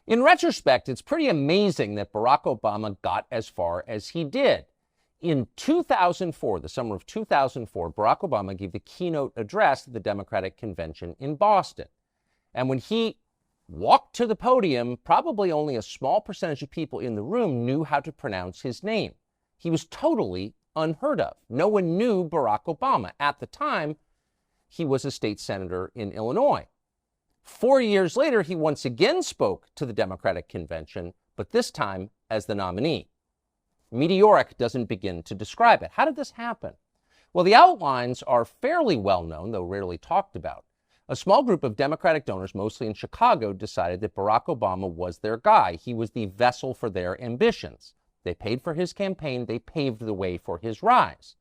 In retrospect, it's pretty amazing that Barack Obama got as far as he did. In 2004, the summer of 2004, Barack Obama gave the keynote address at the Democratic Convention in Boston. And when he walked to the podium, probably only a small percentage of people in the room knew how to pronounce his name. He was totally unheard of. No one knew Barack Obama. At the time, he was a state senator in Illinois. 4 years later, he once again spoke to the Democratic Convention, but this time as the nominee. Meteoric doesn't begin to describe it. How did this happen? Well, the outlines are fairly well known, though rarely talked about. A small group of Democratic donors, mostly in Chicago, decided that Barack Obama was their guy. He was the vessel for their ambitions. They paid for his campaign. They paved the way for his rise.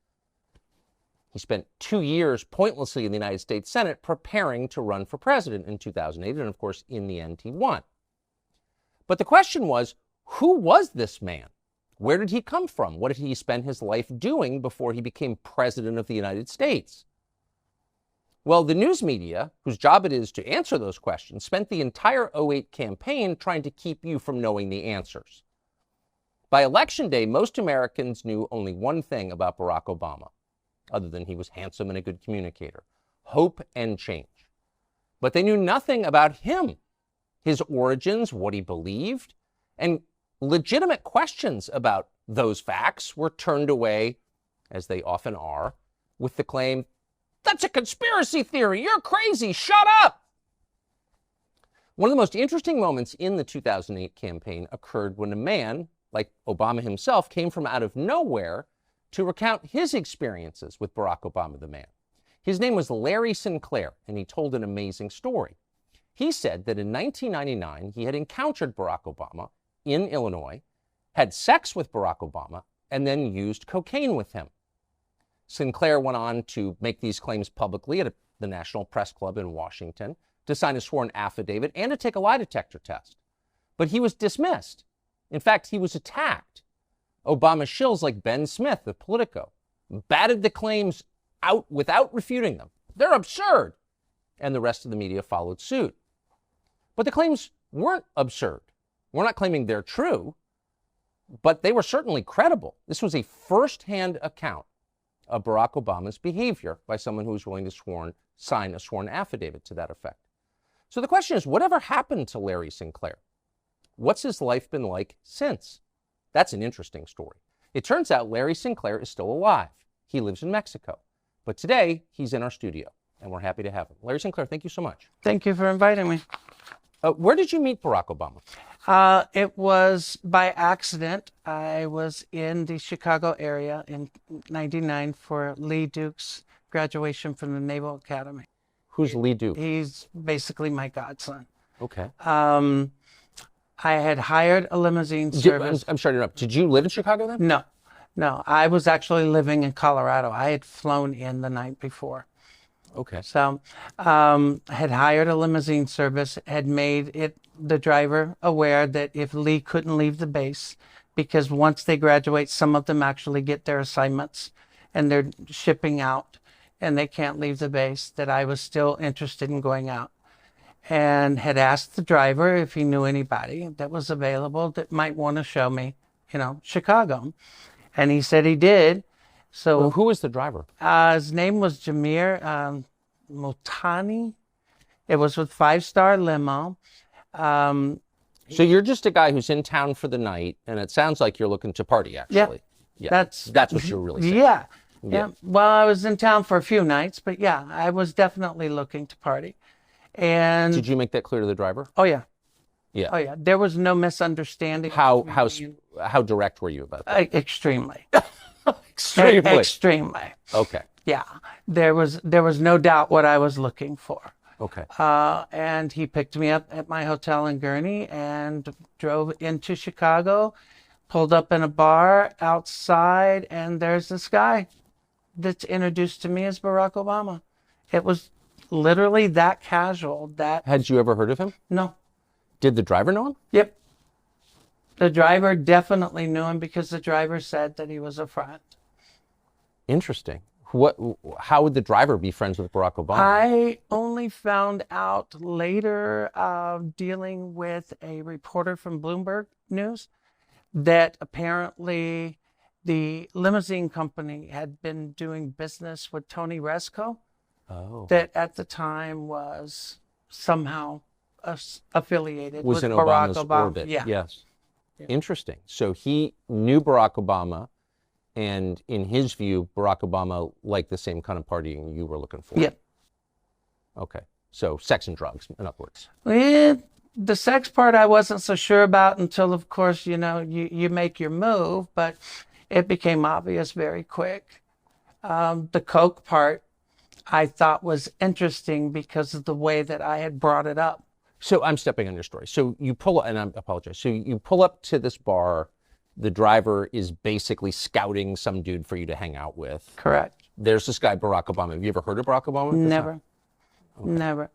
He spent 2 years pointlessly in the United States Senate preparing to run for president in 2008, and of course, in the end, he won. But the question was, who was this man? Where did he come from? What did he spend his life doing before he became president of the United States? Well, the news media, whose job it is to answer those questions, spent the entire 2008 campaign trying to keep you from knowing the answers. By Election Day, most Americans knew only one thing about Barack Obama, other than he was handsome and a good communicator: hope and change. But they knew nothing about him, his origins, what he believed, and legitimate questions about those facts were turned away, as they often are, with the claim, "That's a conspiracy theory. You're crazy. Shut up." One of the most interesting moments in the 2008 campaign occurred when a man, like Obama himself, came from out of nowhere to recount his experiences with Barack Obama, the man. His name was Larry Sinclair, and he told an amazing story. He said that in 1999, he had encountered Barack Obama in Illinois, had sex with Barack Obama, and then used cocaine with him. Sinclair went on to make these claims publicly at the National Press Club in Washington, to sign a sworn affidavit, and to take a lie detector test. But he was dismissed. In fact, he was attacked. Obama shills like Ben Smith of Politico batted the claims out without refuting them. They're absurd. And the rest of the media followed suit. But the claims weren't absurd. We're not claiming they're true, but they were certainly credible. This was a first-hand account of Barack Obama's behavior by someone who was willing to sign a sworn affidavit to that effect. So the question is, whatever happened to Larry Sinclair? What's his life been like since? That's an interesting story. It turns out Larry Sinclair is still alive. He lives in Mexico. But today, he's in our studio, and we're happy to have him. Larry Sinclair, thank you so much. Thank you for inviting me. Where did you meet Barack Obama? It was by accident. I was in the Chicago area in '99 for Lee Duke's graduation from the Naval Academy. Who's Lee Duke? He's basically my godson. Okay. I had hired a limousine service. I'm sorry to interrupt. Did you live in Chicago then? No. I was actually living in Colorado. I had flown in the night before. Okay. So had hired a limousine service, had made the driver aware that if Lee couldn't leave the base, because once they graduate, some of them actually get their assignments and they're shipping out and they can't leave the base, that I was still interested in going out. And had asked the driver if he knew anybody that was available that might want to show me, Chicago. And he said he did. So who was the driver? His name was Jamir Motani. It was with 5-Star Limo. So you're just a guy who's in town for the night, and it sounds like you're looking to party, actually. Yeah. That's what you're really saying. Yeah. Well, I was in town for a few nights, but yeah, I was definitely looking to party. And did you make that clear to the driver? Oh yeah. Yeah. Oh yeah. There was no misunderstanding. How direct were you about that? Extremely. Extremely. Okay. Yeah. There was no doubt what I was looking for. Okay. And he picked me up at my hotel in Gurnee and drove into Chicago, pulled up in a bar outside, and there's this guy that's introduced to me as Barack Obama. It was literally that casual. Had you ever heard of him? No. Did the driver know him? Yep. The driver definitely knew him because the driver said that he was a friend. Interesting. What? How would the driver be friends with Barack Obama? I only found out later, dealing with a reporter from Bloomberg News, that apparently the limousine company had been doing business with Tony Resco, Oh. that at the time was somehow affiliated Was with in Barack Obama's Obama. orbit. Yeah. Yes. Interesting. So he knew Barack Obama, and in his view, Barack Obama liked the same kind of partying you were looking for. Yeah. Okay. So sex and drugs, in other words. The sex part I wasn't so sure about until, of course, you make your move, but it became obvious very quick. The coke part I thought was interesting because of the way that I had brought it up. So I'm stepping on your story. So you pull, and I apologize. So you pull up to this bar. The driver is basically scouting some dude for you to hang out with. Correct. There's this guy, Barack Obama. Have you ever heard of Barack Obama? Never. Okay. Never.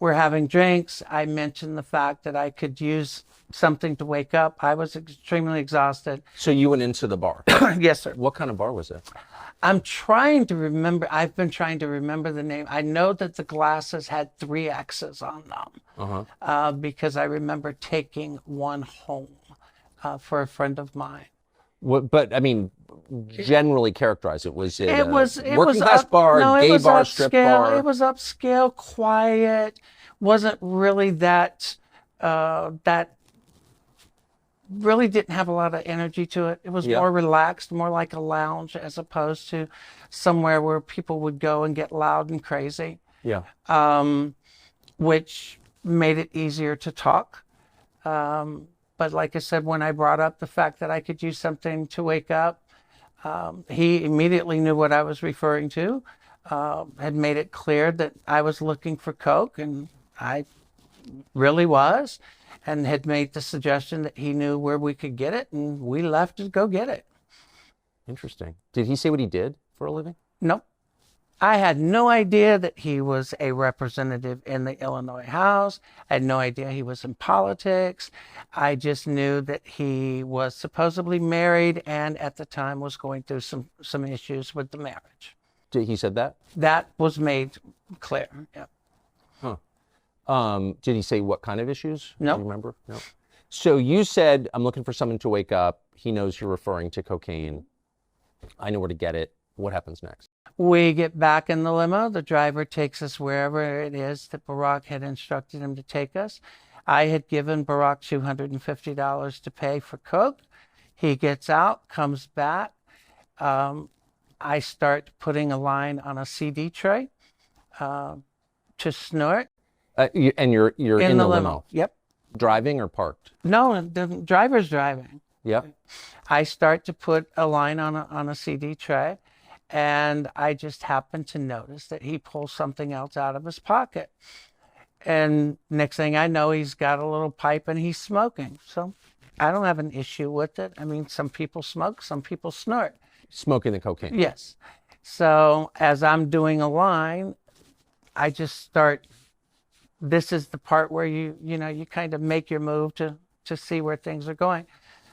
We're having drinks. I mentioned the fact that I could use something to wake up. I was extremely exhausted. So you went into the bar? Yes, sir. What kind of bar was it? I'm trying to remember. I've been trying to remember the name. I know that the glasses had 3 X's on them, because I remember taking one home for a friend of mine. What, but I mean, generally characterize it. Was it working class bar, no, gay bar, upscale, strip bar? It was upscale, quiet. Wasn't really that really didn't have a lot of energy to it. It was more relaxed, more like a lounge as opposed to somewhere where people would go and get loud and crazy. Yeah. Which made it easier to talk. But like I said, when I brought up the fact that I could use something to wake up, he immediately knew what I was referring to, had made it clear that I was looking for coke, and I really was, and had made the suggestion that he knew where we could get it, and we left to go get it. Interesting. Did he say what he did for a living? Nope. I had no idea that he was a representative in the Illinois House. I had no idea he was in politics. I just knew that he was supposedly married and at the time was going through some issues with the marriage. He said that? That was made clear. Yeah. Huh. Did he say what kind of issues? No. Do you remember? No. So you said, I'm looking for someone to wake up. He knows you're referring to cocaine. I know where to get it. What happens next? We get back in the limo. The driver takes us wherever it is that Barack had instructed him to take us. I had given Barack $250 to pay for coke. He gets out, comes back. I start putting a line on a CD tray to snort. And you're in the limo? Yep. Driving or parked? No, the driver's driving. Yep. I start to put a line on a CD tray, and I just happen to notice that he pulls something else out of his pocket. And next thing I know, he's got a little pipe and he's smoking. So I don't have an issue with it. I mean, some people smoke, some people snort. Smoking the cocaine? Yes. So as I'm doing a line, I just start, this is the part where you kind of make your move to see where things are going.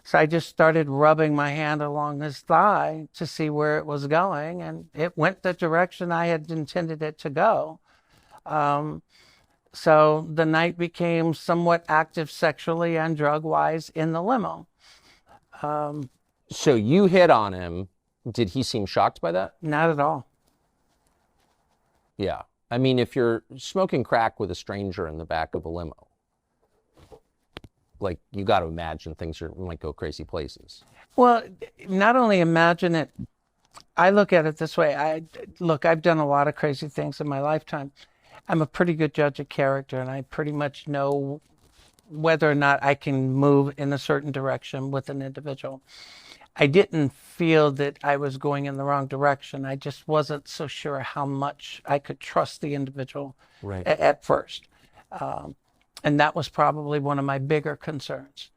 So I just started rubbing my hand along his thigh to see where it was going, and it went the direction I had intended it to go. So the night became somewhat active sexually and drug-wise in the limo. So you hit on him. Did he seem shocked by that? Not at all. Yeah. I mean, if you're smoking crack with a stranger in the back of a limo, like, you got to imagine things might go crazy places. Well, not only imagine it, I look at it this way. I've done a lot of crazy things in my lifetime. I'm a pretty good judge of character, and I pretty much know whether or not I can move in a certain direction with an individual. I didn't feel that I was going in the wrong direction. I just wasn't so sure how much I could trust the individual at first. And that was probably one of my bigger concerns.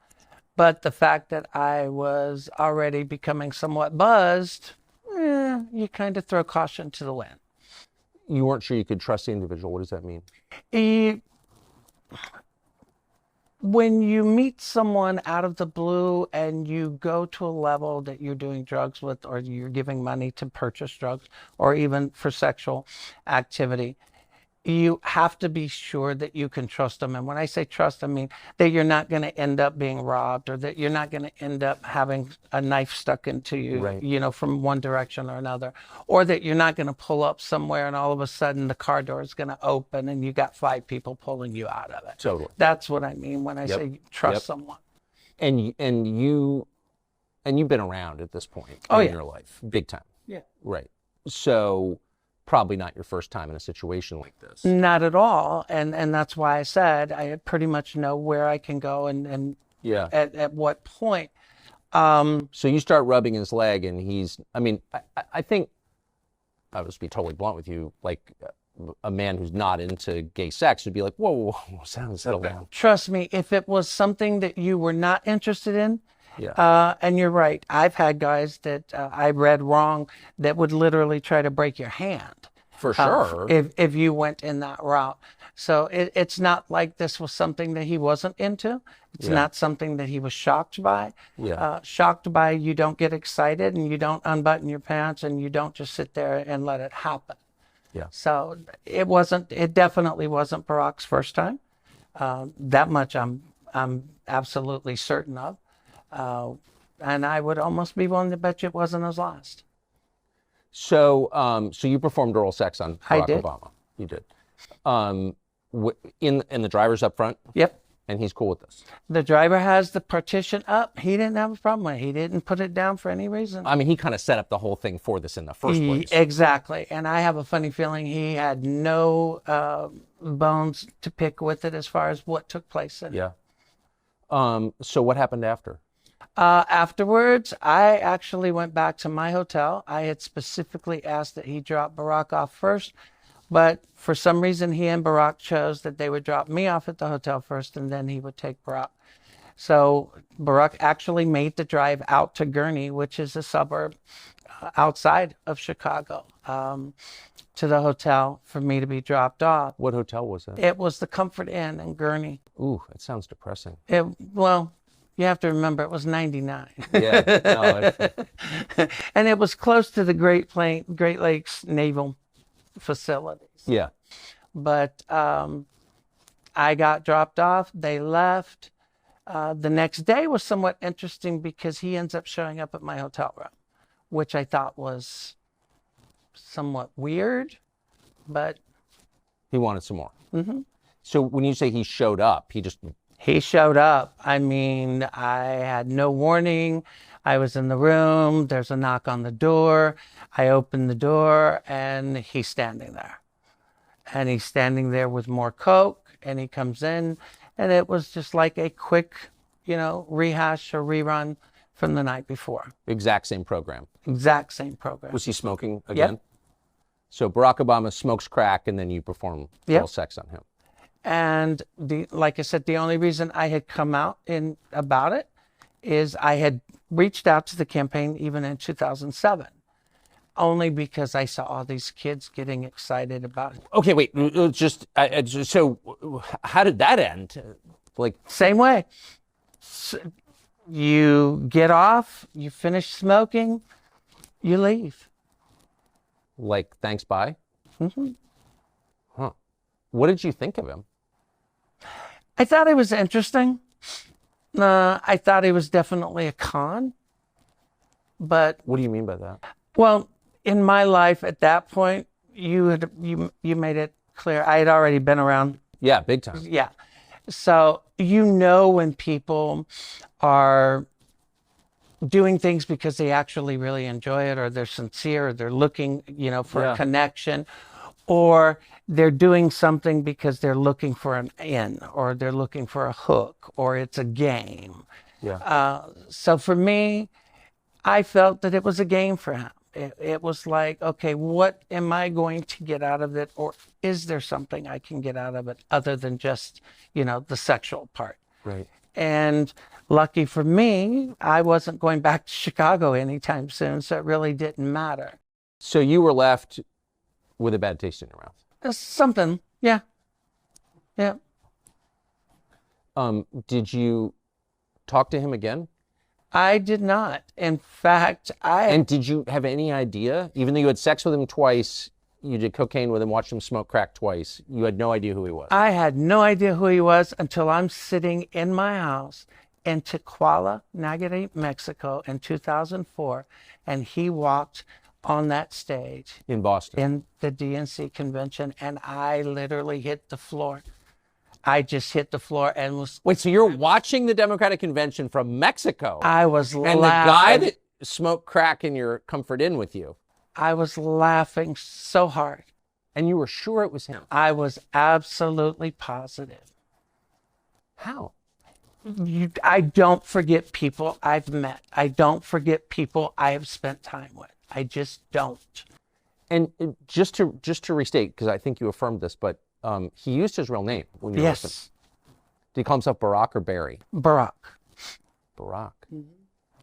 But the fact that I was already becoming somewhat buzzed, you kind of throw caution to the wind. You weren't sure you could trust the individual. What does that mean? when you meet someone out of the blue and you go to a level that you're doing drugs with, or you're giving money to purchase drugs, or even for sexual activity, you have to be sure that you can trust them. And when I say trust, I mean that you're not going to end up being robbed, or that you're not going to end up having a knife stuck into you, Right. you know, from one direction or another, or that you're not going to pull up somewhere and all of a sudden the car door is going to open and you got 5 people pulling you out of it. Totally. That's what I mean when I say trust someone. And you've been around at this point in your life, big time. Yeah. Right. So probably not your first time in a situation like this. Not at all. And that's why I said I pretty much know where I can go and at what point. So you start rubbing his leg, and I think, I'll just be totally blunt with you, like a man who's not into gay sex would be like, whoa, settle down. Trust me, if it was something that you were not interested in, and you're right, I've had guys that I read wrong that would literally try to break your hand. For sure. If you went in that route. So it's not like this was something that he wasn't into. It's not something that he was shocked by. Shocked by, you don't get excited and you don't unbutton your pants and you don't just sit there and let it happen. So it definitely wasn't Barack's first time. That much I'm absolutely certain of. And I would almost be willing to bet you it wasn't his last. So you performed oral sex on Barack Obama. You did. In the driver's up front? Yep. And he's cool with this? The driver has the partition up. He didn't have a problem with it. He didn't put it down for any reason. I mean, he kind of set up the whole thing for this in the first place. Exactly. And I have a funny feeling he had no bones to pick with it as far as what took place in it. So what happened after? Afterwards, I actually went back to my hotel. I had specifically asked that he drop Barack off first, but for some reason he and Barack chose that they would drop me off at the hotel first and then he would take Barack. So Barack actually made the drive out to Gurnee, which is a suburb outside of Chicago, to the hotel for me to be dropped off. What hotel was it? It was the Comfort Inn in Gurnee. Ooh, that sounds depressing. Well, you have to remember it was 99. Yeah. No, and it was close to the Great Lakes Naval facilities. Yeah. But I got dropped off. They left. The next day was somewhat interesting because he ends up showing up at my hotel room, which I thought was somewhat weird, but he wanted some more. Mm-hmm. So when you say he showed up, he showed up. I mean, I had no warning. I was in the room. There's a knock on the door. I opened the door and he's standing there. And he's standing there with more Coke, and he comes in, and it was just like a quick, rehash or rerun from the night before. Exact same program. Exact same program. Was he smoking again? Yep. So Barack Obama smokes crack, and then you perform oral sex on him. And like I said, the only reason I had come out about it is I had reached out to the campaign even in 2007, only because I saw all these kids getting excited about it. Okay, wait, so how did that end? Same way. So you get off, you finish smoking, you leave. Thanks, bye? Mm-hmm. Huh. What did you think of him? I thought it was interesting. I thought he was definitely a con. But what do you mean by that? Well, in my life at that point, you made it clear I had already been around. Yeah, big time. Yeah. So when people are doing things because they actually really enjoy it, or they're sincere, or they're looking, for a connection, or they're doing something because they're looking for an in, or they're looking for a hook, or it's a game. Yeah. So for me, I felt that it was a game for him. It was like, okay, what am I going to get out of it? Or is there something I can get out of it other than just, the sexual part? Right. And lucky for me, I wasn't going back to Chicago anytime soon, so it really didn't matter. So you were left with a bad taste in your mouth? Something, yeah. Yeah. Did you talk to him again? I did not. In fact, And did you have any idea, even though you had sex with him twice, you did cocaine with him, watched him smoke crack twice, you had no idea who he was? I had no idea who he was until I'm sitting in my house in Tequila, Nayarit, Mexico in 2004, and he walked on that stage In Boston? in the DNC convention, and I literally hit the floor. I just hit the floor and was... Wait, so you're watching the Democratic convention from Mexico? I was and the guy that smoked crack in your Comfort Inn with you? I was laughing so hard. And you were sure it was him? I was absolutely positive. How? I don't forget people I've met. I don't forget people I have spent time with. I just don't. And just to restate, because I think you affirmed this, but he used his real name when you were with him. Yes. Did he call himself Barack or Barry? Barack. Barack.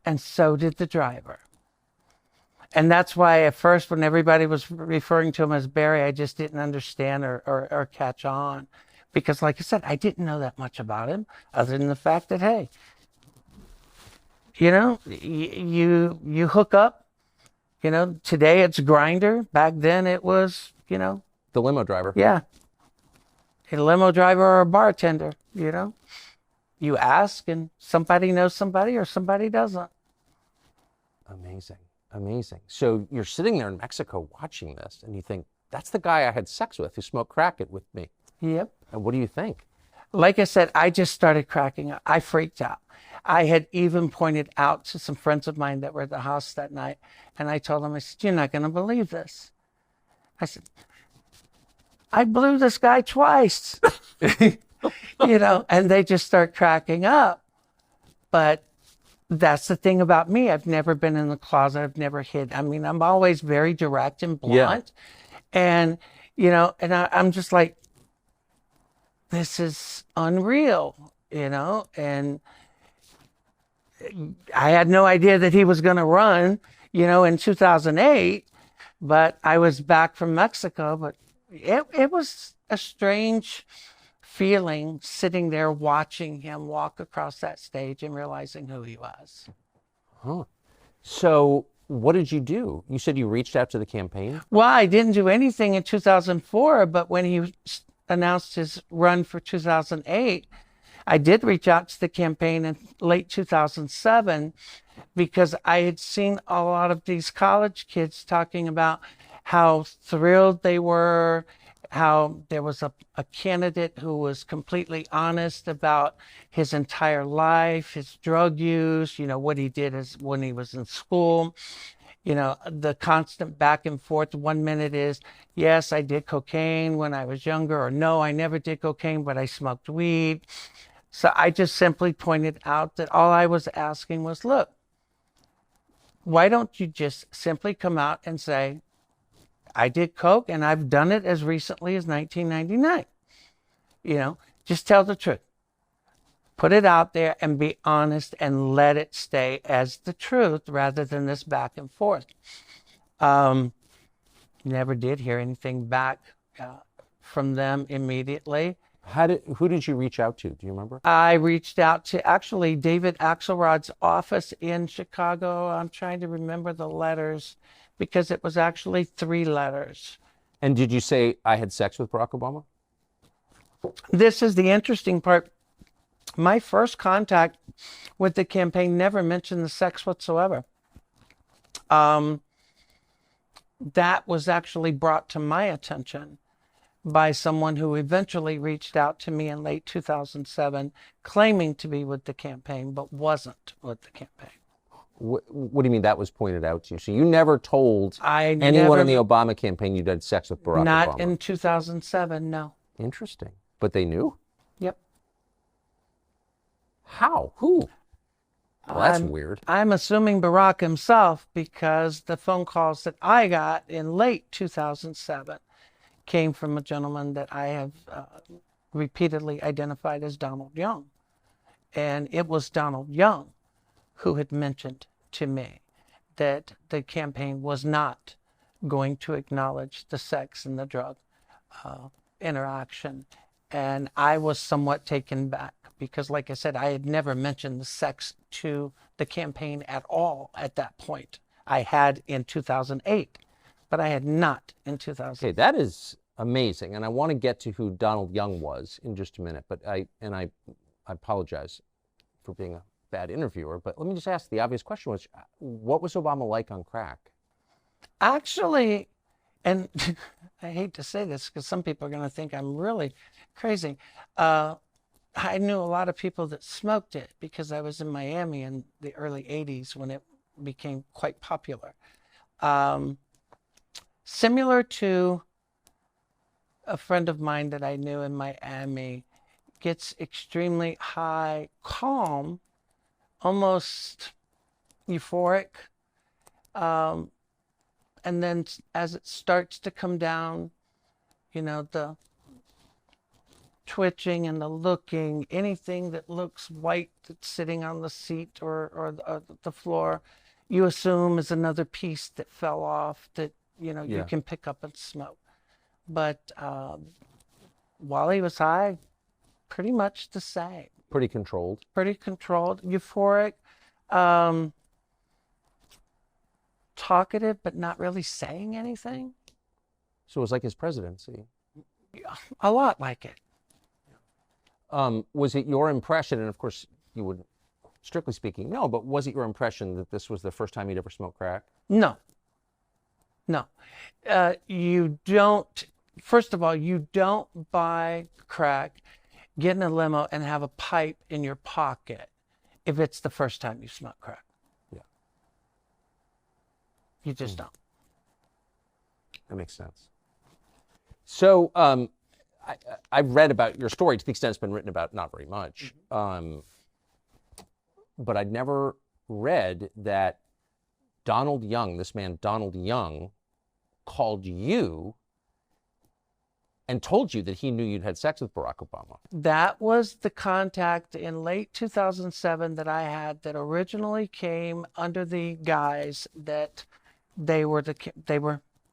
And so did the driver. And that's why at first when everybody was referring to him as Barry, I just didn't understand or catch on. Because like I said, I didn't know that much about him other than the fact that, hey, you know, you hook up, you know, today it's Grindr. Back then it was, you know. The limo driver. Yeah. A limo driver or a bartender, you know. You ask and somebody knows somebody or somebody doesn't. Amazing. Amazing. So you're sitting there in Mexico watching this and you think, that's the guy I had sex with who smoked crack with me. Yep. And what do you think? Like I said, I just started cracking up. I freaked out. I had even pointed out to some friends of mine that were at the house that night. And I told them, I said, you're not going to believe this. I said, I blew this guy twice. You know, and they just start cracking up. But that's the thing about me. I've never been in the closet. I've never hid. I mean, I'm always very direct and blunt. Yeah. And, you know, and I'm just like, this is unreal, you know? And I had no idea that he was going to run, you know, in 2008. But I was back from Mexico. But it was a strange feeling sitting there watching him walk across that stage and realizing who he was. Huh. So what did you do? You said you reached out to the campaign? Well, I didn't do anything in 2004, but when he announced his run for 2008, I did reach out to the campaign in late 2007 because I had seen a lot of these college kids talking about how thrilled they were, how there was a candidate who was completely honest about his entire life, his drug use, you know, what he did as when he was in school, you know, the constant back and forth. 1 minute is, yes, I did cocaine when I was younger, or no, I never did cocaine, but I smoked weed. So I just simply pointed out that all I was asking was, look, why don't you just simply come out and say, I did coke and I've done it as recently as 1999. You know, just tell the truth. Put it out there and be honest and let it stay as the truth rather than this back and forth. Never did hear anything back from them immediately. Who did you reach out to? Do you remember? I reached out to actually David Axelrod's office in Chicago. I'm trying to remember the letters because it was actually 3 letters. And did you say, I had sex with Barack Obama? This is the interesting part. My first contact with the campaign never mentioned the sex whatsoever. That was actually brought to my attention by someone who eventually reached out to me in late 2007, claiming to be with the campaign, but wasn't with the campaign. What do you mean that was pointed out to you? So you never told anyone in the Obama campaign you'd had sex with Barack Obama? Not in 2007, no. Interesting. But they knew? Yep. How? Who? Well, that's weird. I'm assuming Barack himself, because the phone calls that I got in late 2007 came from a gentleman that I have repeatedly identified as Donald Young. And it was Donald Young who had mentioned to me that the campaign was not going to acknowledge the sex and the drug interaction And I was somewhat taken back because, like I said, I had never mentioned the sex to the campaign at all at that point. I had in 2008, but I had not in 2000. Okay, that is amazing. And I want to get to who Donald Young was in just a minute, but I apologize for being a bad interviewer, but let me just ask the obvious question, which, what was Obama like on crack? Actually, and I hate to say this because some people are going to think I'm really crazy. I knew a lot of people that smoked it because I was in Miami in the early 80s when it became quite popular. Similar to a friend of mine that I knew in Miami, gets extremely high, calm, almost euphoric. And then as it starts to come down, you know, the twitching and the looking, anything that looks white that's sitting on the seat or the floor, you assume is another piece that fell off that, you know, you can pick up and smoke. But while he was high, pretty much the same. Pretty controlled. Pretty controlled, euphoric, talkative, but not really saying anything. So it was like his presidency. A lot like it. Was it your impression, and of course you would, strictly speaking, no, but was it your impression that this was the first time he'd ever smoked crack? No. No. You don't, first of all, you don't buy crack, get in a limo, and have a pipe in your pocket if it's the first time you smoke crack. Yeah. You just don't. That makes sense. So I've read about your story to the extent it's been written about, not very much. But I'd never read that Donald Young, this man Donald Young, called you and told you that he knew you'd had sex with Barack Obama. That was the contact in late 2007 that I had that originally came under the guise that they were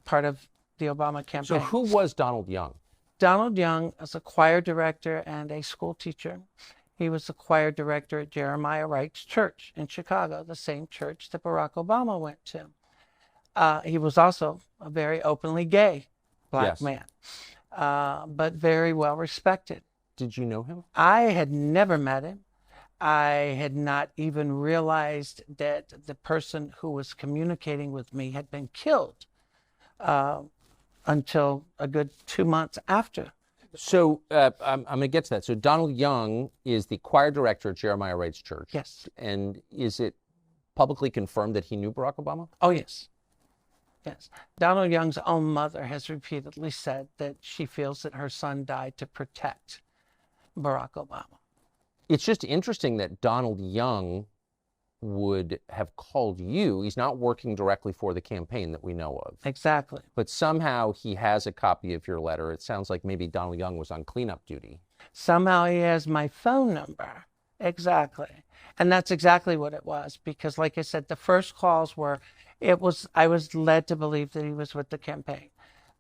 part of the Obama campaign. So who was Donald Young? Donald Young is a choir director and a school teacher. He was the choir director at Jeremiah Wright's church in Chicago, the same church that Barack Obama went to. He was also a very openly gay black man, but very well respected. Did you know him? I had never met him. I had not even realized that the person who was communicating with me had been killed until a good 2 months after. So I'm going to get to that. So Donald Young is the choir director at Jeremiah Wright's church. Yes. And is it publicly confirmed that he knew Barack Obama? Oh, yes. Yes. Donald Young's own mother has repeatedly said that she feels that her son died to protect Barack Obama. It's just interesting that Donald Young would have called you. He's not working directly for the campaign that we know of. Exactly. But somehow he has a copy of your letter. It sounds like maybe Donald Young was on cleanup duty. Somehow he has my phone number. Exactly. And that's exactly what it was. Because like I said, the first calls were, I was led to believe that he was with the campaign.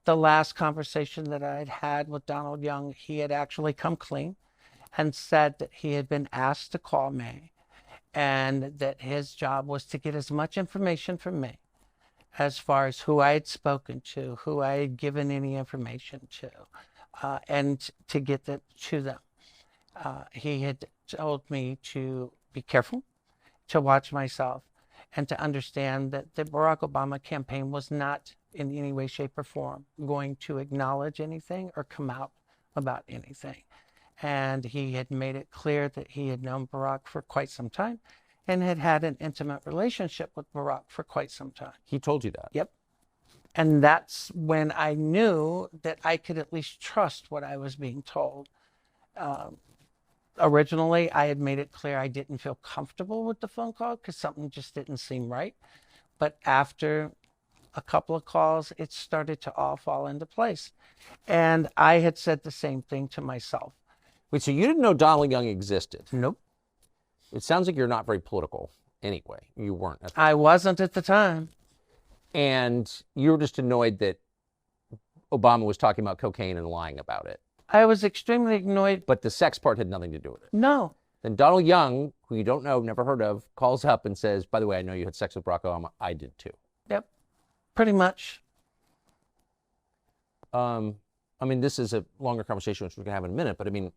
The last conversation that I'd had with Donald Young, he had actually come clean and said that he had been asked to call me and that his job was to get as much information from me as far as who I had spoken to, who I had given any information to, and to get that to them. He had told me to be careful, to watch myself, and to understand that the Barack Obama campaign was not in any way, shape, or form going to acknowledge anything or come out about anything. And he had made it clear that he had known Barack for quite some time and had had an intimate relationship with Barack for quite some time. He told you that? Yep. And that's when I knew that I could at least trust what I was being told. Originally, I had made it clear I didn't feel comfortable with the phone call because something just didn't seem right. But after a couple of calls, it started to all fall into place. And I had said the same thing to myself. Wait, so you didn't know Donald Young existed? Nope. It sounds like you're not very political anyway. You weren't. I wasn't at the time. And you were just annoyed that Obama was talking about cocaine and lying about it. I was extremely annoyed. But the sex part had nothing to do with it. No. Then Donald Young, who you don't know, never heard of, calls up and says, by the way, I know you had sex with Barack Obama. I did too. Yep. Pretty much. I mean, this is a longer conversation, which we're going to have in a minute, but I mean,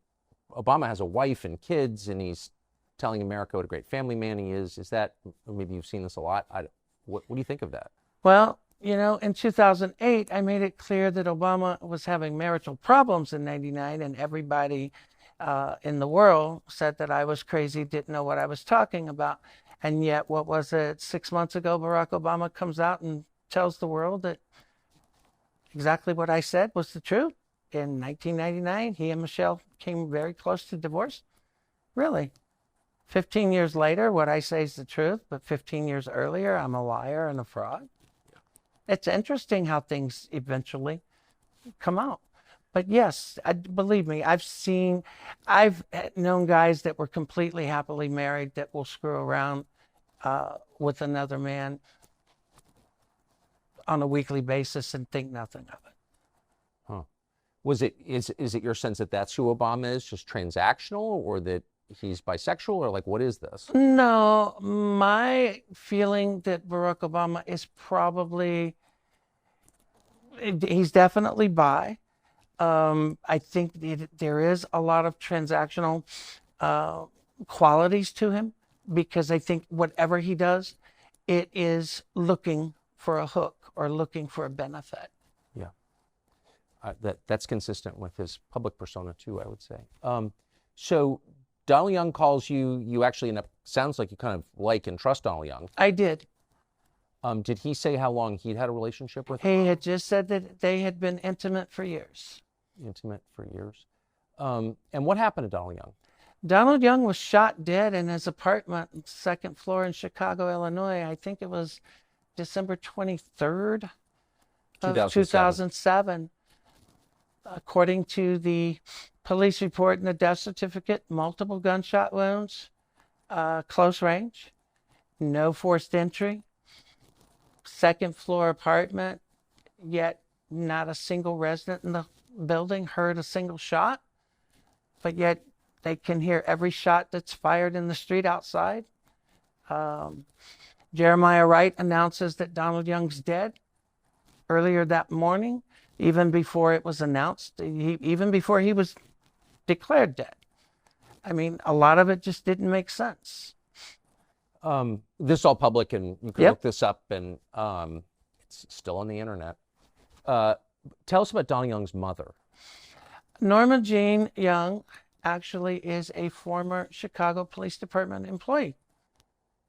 Obama has a wife and kids, and he's telling America what a great family man he is. Is that, maybe you've seen this a lot? What do you think of that? Well, you know, in 2008, I made it clear that Obama was having marital problems in 99, and everybody in the world said that I was crazy, didn't know what I was talking about. And yet, what was it, 6 months ago, Barack Obama comes out and tells the world that exactly what I said was the truth. In 1999, he and Michelle came very close to divorce. Really. 15 years later, what I say is the truth, but 15 years earlier, I'm a liar and a fraud. It's interesting how things eventually come out. But yes, believe me, I've known guys that were completely happily married that will screw around with another man on a weekly basis and think nothing of it. Huh. Is it your sense that that's who Obama is, just transactional, or that he's bisexual, or like, what is this? No, my feeling that Barack Obama is probably, he's definitely bi. I think there is a lot of transactional qualities to him, because I think whatever he does, it is looking for a hook or looking for a benefit. Yeah. That's consistent with his public persona too, I would say. So Donald Young calls you, you actually end up, sounds like you kind of like and trust Donald Young. I did. Did he say how long he'd had a relationship with him? He had just said that they had been intimate for years. Intimate for years. And what happened to Donald Young? Donald Young was shot dead in his apartment, second floor in Chicago, Illinois. I think it was December 23rd of 2007. According to the police report and the death certificate, multiple gunshot wounds, close range, no forced entry, second floor apartment, yet not a single resident in the building heard a single shot, but yet they can hear every shot that's fired in the street outside. Jeremiah Wright announces that Donald Young's dead earlier that morning, even before it was announced, even before he was declared dead. I mean, a lot of it just didn't make sense. This is all public, and you can look this up, and it's still on the internet. Tell us about Donald Young's mother. Norma Jean Young actually is a former Chicago Police Department employee.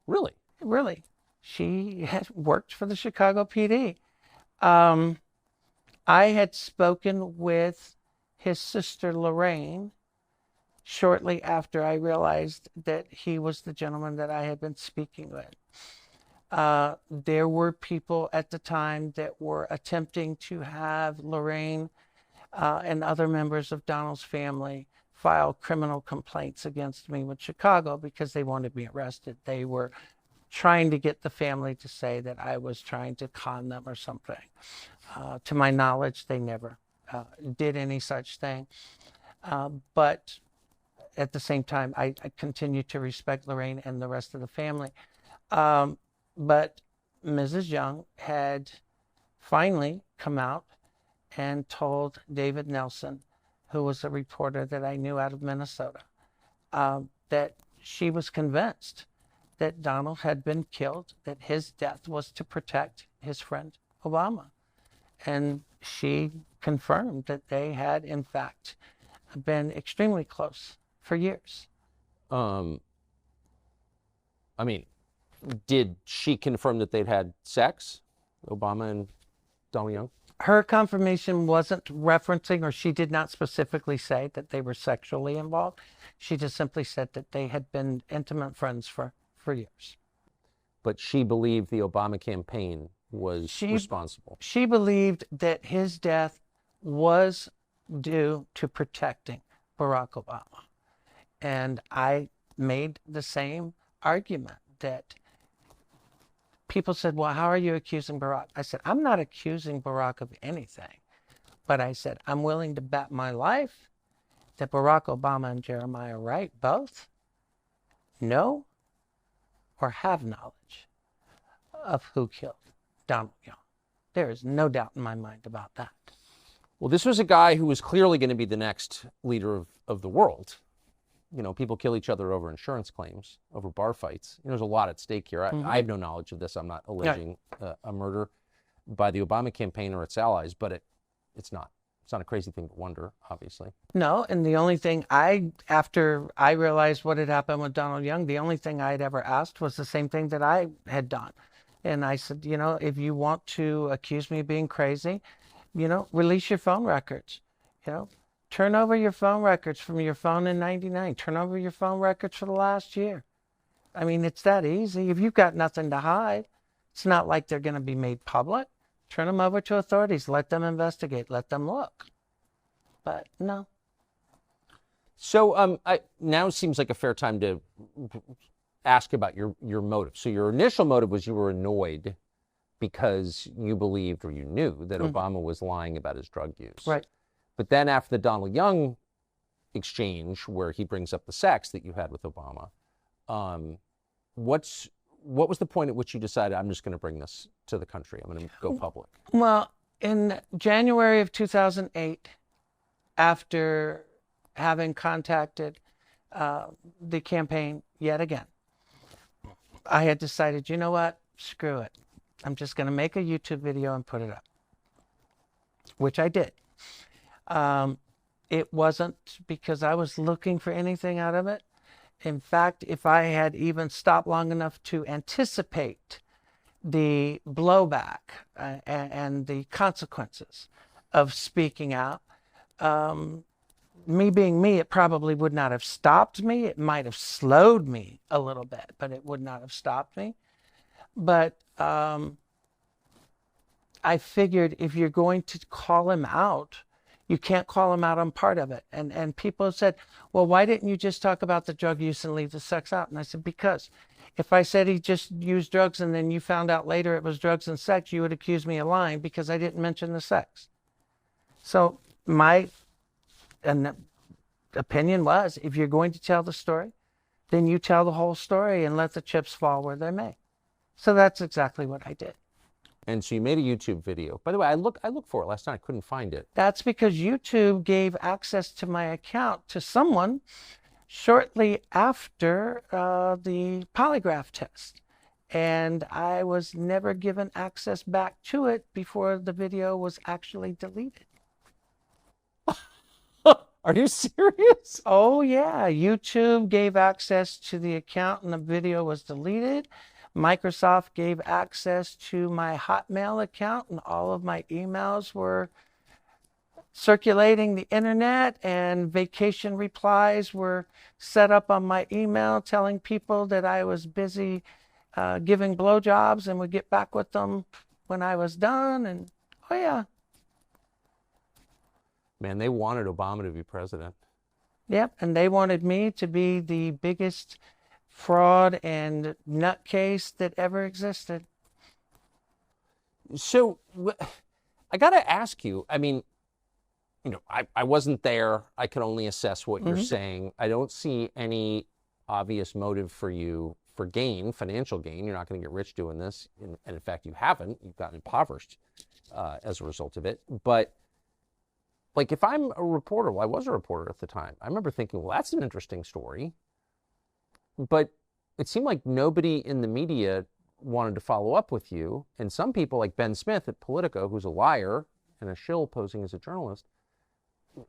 Really? Really. She had worked for the Chicago PD. I had spoken with his sister Lorraine shortly after I realized that he was the gentleman that I had been speaking with. There were people at the time that were attempting to have Lorraine and other members of Donald's family file criminal complaints against me with Chicago because they wanted me arrested. They were trying to get the family to say that I was trying to con them or something. To my knowledge, they never did any such thing. But at the same time, I continue to respect Lorraine and the rest of the family. But Mrs. Young had finally come out and told David Nelson, who was a reporter that I knew out of Minnesota, that she was convinced that Donald had been killed, that his death was to protect his friend Obama. And she confirmed that they had, in fact, been extremely close for years. I mean, did she confirm that they'd had sex, Obama and Donald Young? Her confirmation wasn't referencing, or she did not specifically say that they were sexually involved. She just simply said that they had been intimate friends for years. But she believed the Obama campaign was responsible. She believed that his death was due to protecting Barack Obama. And I made the same argument that people said, well, how are you accusing Barack? I said, I'm not accusing Barack of anything. But I said, I'm willing to bet my life that Barack Obama and Jeremiah Wright both know or have knowledge of who killed Donald Young. There is no doubt in my mind about that. Well, this was a guy who was clearly going to be the next leader of the world. You know, people kill each other over insurance claims, over bar fights. You know, there's a lot at stake here. I have no knowledge of this. I'm not alleging a murder by the Obama campaign or its allies, but it's not. It's not a crazy thing to wonder, obviously. No, and the only thing after I realized what had happened with Donald Young, the only thing I had ever asked was the same thing that I had done. And I said, you know, if you want to accuse me of being crazy, you know, release your phone records. You know, turn over your phone records from your phone in '99. Turn over your phone records for the last year. I mean, it's that easy. If you've got nothing to hide, it's not like they're going to be made public. Turn them over to authorities. Let them investigate. Let them look. But no. So now seems like a fair time to ask about your motive. So your initial motive was you were annoyed because you believed or you knew that Obama was lying about his drug use. Right. But then after the Donald Young exchange, where he brings up the sex that you had with Obama, what was the point at which you decided, I'm just going to bring this to the country? I'm going to go public. Well, in January of 2008, after having contacted the campaign yet again, I had decided, you know what? Screw it. I'm just going to make a YouTube video and put it up, which I did. It wasn't because I was looking for anything out of it. In fact, if I had even stopped long enough to anticipate the blowback and the consequences of speaking out, me being me, it probably would not have stopped me. It might have slowed me a little bit, but it would not have stopped me. But I figured if you're going to call him out, you can't call him out on part of it. And people said, well, why didn't you just talk about the drug use and leave the sex out? And I said, because if I said he just used drugs and then you found out later it was drugs and sex, you would accuse me of lying because I didn't mention the sex. So my opinion was, if you're going to tell the story, then you tell the whole story and let the chips fall where they may. So that's exactly what I did. And so you made a YouTube video. By the way, I looked for it last night. I couldn't find it. That's because YouTube gave access to my account to someone shortly after the polygraph test. And I was never given access back to it before the video was actually deleted. Are you serious? Oh, yeah. YouTube gave access to the account and the video was deleted. Microsoft gave access to my Hotmail account and all of my emails were circulating the internet, and vacation replies were set up on my email telling people that I was busy giving blowjobs and would get back with them when I was done. And oh, yeah. Man, they wanted Obama to be president. Yep, and they wanted me to be the biggest fraud and nutcase that ever existed. So I got to ask you, I mean, you know, I wasn't there. I could only assess what you're saying. I don't see any obvious motive for you for gain, financial gain. You're not going to get rich doing this. And in fact, you haven't. You've gotten impoverished as a result of it. But like, if I'm a reporter, well, I was a reporter at the time. I remember thinking, well, that's an interesting story. But it seemed like nobody in the media wanted to follow up with you. And some people, like Ben Smith at Politico, who's a liar and a shill posing as a journalist,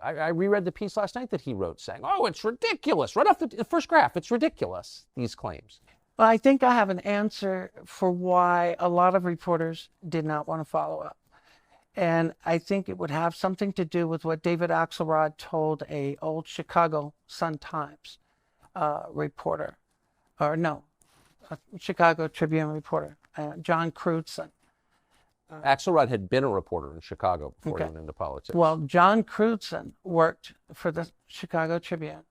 I reread the piece last night that he wrote saying, oh, it's ridiculous. Right off the first graph, it's ridiculous, these claims. Well, I think I have an answer for why a lot of reporters did not want to follow up. And I think it would have something to do with what David Axelrod told a old Chicago Sun-Times reporter, or no, a Chicago Tribune reporter, John Crutzen. Axelrod had been a reporter in Chicago before he went into politics. Well, John Crutzen worked for the Chicago Tribune,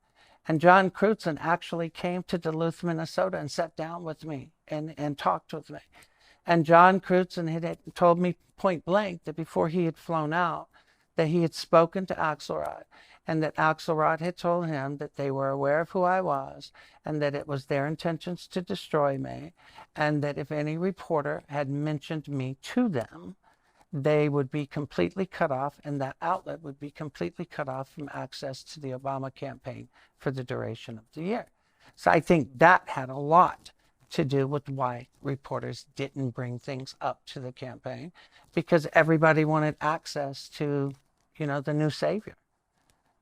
and John Crutzen actually came to Duluth, Minnesota and sat down with me and talked with me. And John Crutzen had told me point blank that before he had flown out, that he had spoken to Axelrod and that Axelrod had told him that they were aware of who I was and that it was their intentions to destroy me, and that if any reporter had mentioned me to them, they would be completely cut off, and that outlet would be completely cut off from access to the Obama campaign for the duration of the year. So I think that had a lot to do with why reporters didn't bring things up to the campaign, because everybody wanted access to, the new savior.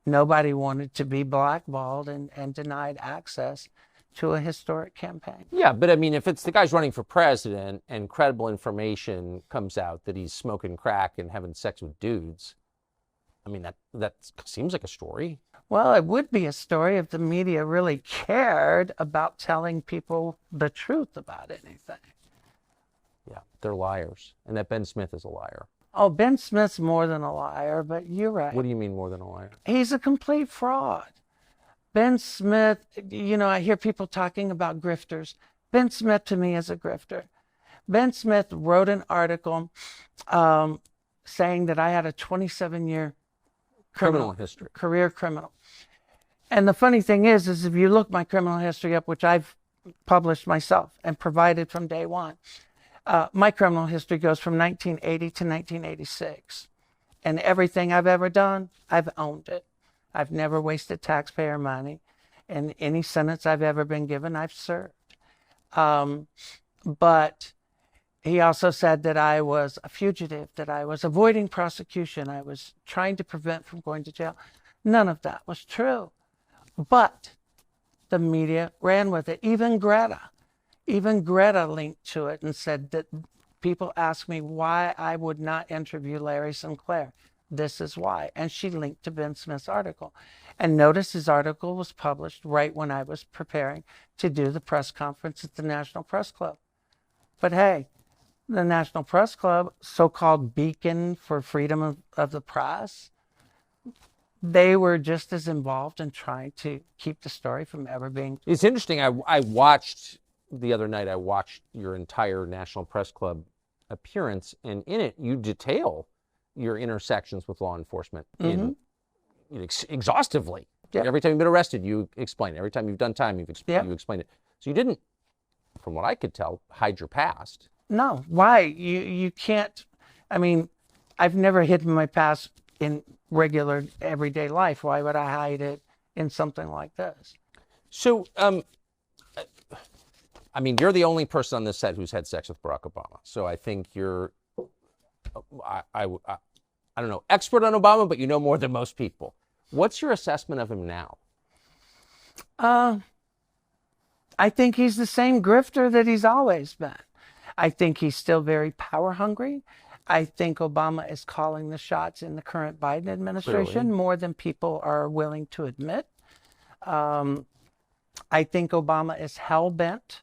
Nobody wanted to be blackballed and denied access to a historic campaign. Yeah, but I mean, if it's the guy's running for president and credible information comes out that he's smoking crack and having sex with dudes, I mean, that seems like a story. Well, it would be a story if the media really cared about telling people the truth about anything. Yeah, they're liars. And that Ben Smith is a liar. Oh, Ben Smith's more than a liar, but you're right. What do you mean more than a liar? He's a complete fraud. Ben Smith, I hear people talking about grifters. Ben Smith to me is a grifter. Ben Smith wrote an article saying that I had a 27-year Criminal history. Career criminal. And the funny thing is if you look my criminal history up, which I've published myself and provided from day one, my criminal history goes from 1980 to 1986. And everything I've ever done, I've owned it. I've never wasted taxpayer money. And any sentence I've ever been given, I've served. But he also said that I was a fugitive, that I was avoiding prosecution, I was trying to prevent from going to jail. None of that was true. But the media ran with it. Even Greta linked to it and said that people asked me why I would not interview Larry Sinclair. This is why. And she linked to Ben Smith's article. And notice his article was published right when I was preparing to do the press conference at the National Press Club. But hey, the National Press Club, so-called beacon for freedom of the press, they were just as involved in trying to keep the story from ever being. It's interesting. I watched the other night, I watched your entire National Press Club appearance, and in it, you detail your intersections with law enforcement exhaustively. Yep. Every time you've been arrested, you explain it. Every time you've done time, you explain it. So you didn't, from what I could tell, hide your past. No. Why? You can't. I mean, I've never hidden my past in regular everyday life. Why would I hide it in something like this? So, I mean, you're the only person on this set who's had sex with Barack Obama. So I think you're, I don't know, expert on Obama, but you know more than most people. What's your assessment of him now? I think he's the same grifter that he's always been. I think he's still very power hungry. I think Obama is calling the shots in the current Biden administration more than people are willing to admit. I think Obama is hell-bent.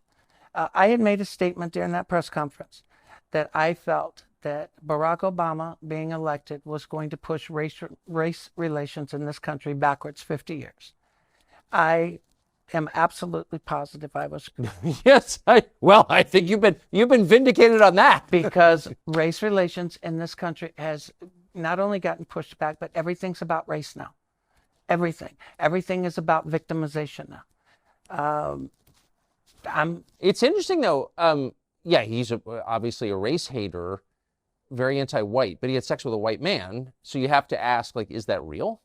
I had made a statement during that press conference that I felt that Barack Obama being elected was going to push race relations in this country backwards 50 years. I am absolutely positive I was. Yes, I think you've been vindicated on that. Because race relations in this country has not only gotten pushed back, but everything's about race now. Everything is about victimization now. It's interesting though. He's obviously a race hater, very anti-white, but he had sex with a white man. So you have to ask, like, is that real?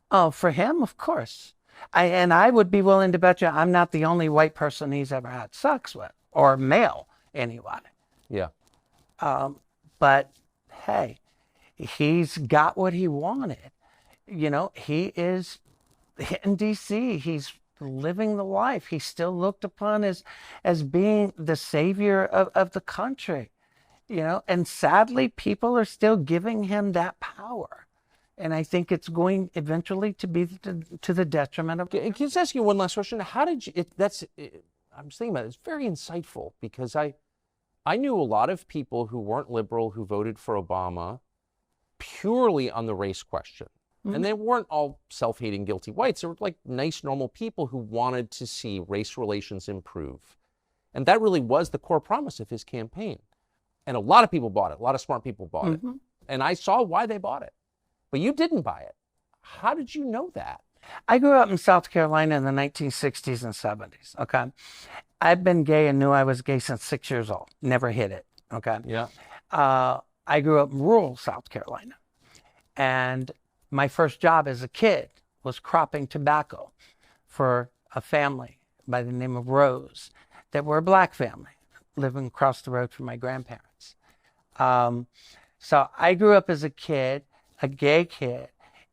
Oh, for him, of course. I would be willing to bet you I'm not the only white person he's ever had sex with, or male anyway. Yeah. But hey, he's got what he wanted. He is in D.C. He's living the life. He's still looked upon as being the savior of the country. And sadly, people are still giving him that power. And I think it's going eventually to be to the detriment of. Can I just ask you one last question? How did you? I'm just thinking about it. It's very insightful because I knew a lot of people who weren't liberal who voted for Obama purely on the race question, and they weren't all self-hating, guilty whites. They were like nice, normal people who wanted to see race relations improve, and that really was the core promise of his campaign. And a lot of people bought it. A lot of smart people bought it, and I saw why they bought it. But you didn't buy it. How did you know that? I grew up in South Carolina in the 1960s and 70s. Okay. I've been gay and knew I was gay since 6 years old. Never hid it. Okay. Yeah. I grew up in rural South Carolina. And my first job as a kid was cropping tobacco for a family by the name of Rose that were a black family living across the road from my grandparents. So I grew up as a kid, a gay kid,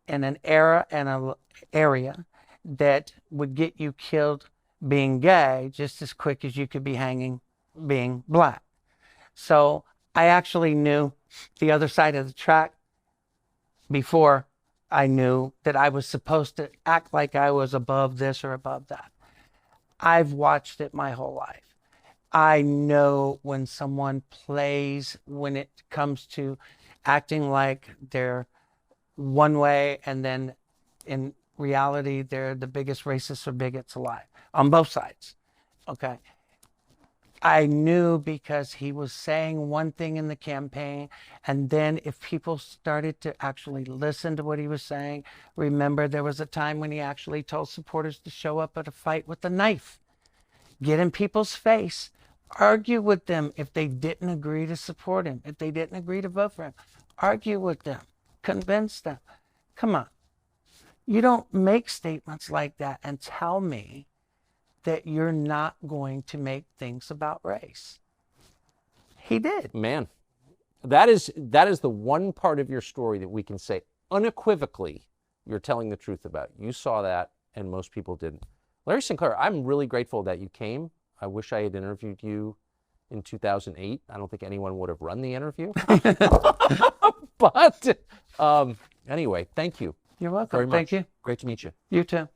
in an era and an area that would get you killed being gay just as quick as you could be hanging being black. So I actually knew the other side of the track before I knew that I was supposed to act like I was above this or above that. I've watched it my whole life. I know when someone plays, when it comes to acting like they're one way and then in reality they're the biggest racists or bigots alive on both sides. Okay. I knew because he was saying one thing in the campaign, and then if people started to actually listen to what he was saying, remember there was a time when he actually told supporters to show up at a fight with a knife, get in people's face, argue with them if they didn't agree to support him, if they didn't agree to vote for him, argue with them, convince them. Come on. You don't make statements like that and tell me that you're not going to make things about race. He did. Man, that is the one part of your story that we can say unequivocally you're telling the truth about. You saw that and most people didn't. Larry Sinclair, I'm really grateful that you came. I wish I had interviewed you in 2008. I don't think anyone would have run the interview. But anyway, thank you. You're welcome. Very much. Thank you. Great to meet you. You too.